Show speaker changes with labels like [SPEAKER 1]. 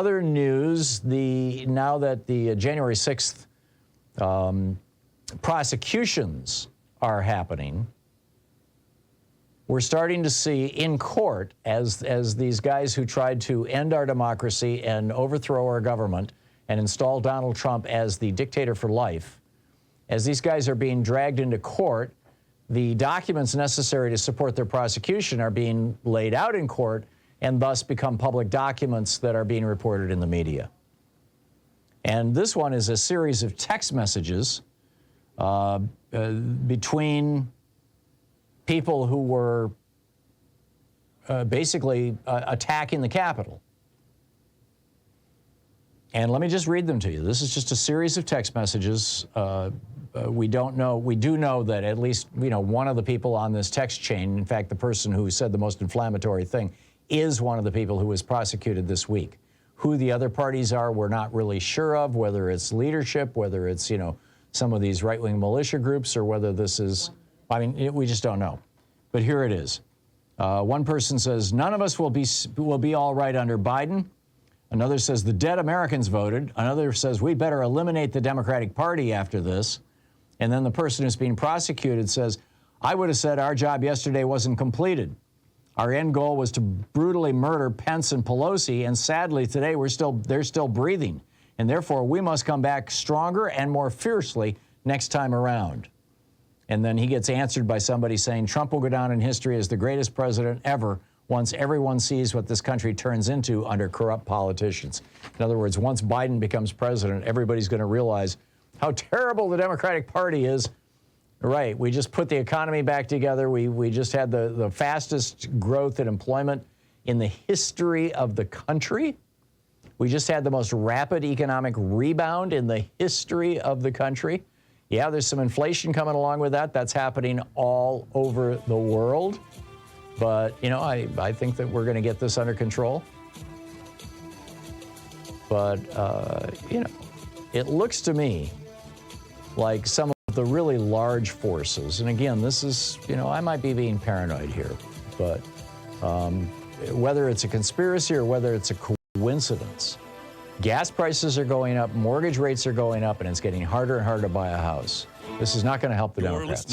[SPEAKER 1] Other news, now that the January 6th prosecutions are happening, we're starting to see in court, as these guys who tried to end our democracy and overthrow our government and install Donald Trump as the dictator for life, as these guys are being dragged into court, the documents necessary to support their prosecution are being laid out in court and thus become public documents that are being reported in the media. And this one is a series of text messages between people who were basically attacking the Capitol. And let me just read them to you. This is just a series of text messages. We do know that at least, one of the people on this text chain, in fact, the person who said the most inflammatory thing, is one of the people who was prosecuted this week. Who the other parties are, we're not really sure of, whether it's leadership, whether it's, some of these right-wing militia groups, or whether this is, we just don't know. But here it is. One person says, none of us will be all right under Biden. Another says, the dead Americans voted. Another says, we better eliminate the Democratic Party after this. And then the person who's being prosecuted says, I would have said our job yesterday wasn't completed. Our end goal was to brutally murder Pence and Pelosi, and sadly today they're still breathing. And therefore we must come back stronger and more fiercely next time around. And then he gets answered by somebody saying Trump will go down in history as the greatest president ever once everyone sees what this country turns into under corrupt politicians. In other words, once Biden becomes president, everybody's going to realize how terrible the Democratic Party is. Right, we just put the economy back together. We just had the fastest growth in employment in the history of the country. We just had the most rapid economic rebound in the history of the country. Yeah, there's some inflation coming along with that. That's happening all over the world. But, I think that we're going to get this under control. But, it looks to me like some of the really large forces, and again, this is, I might be being paranoid here, but whether it's a conspiracy or whether it's a coincidence, gas prices are going up, mortgage rates are going up, and it's getting harder and harder to buy a house. This is not going to help the Democrats.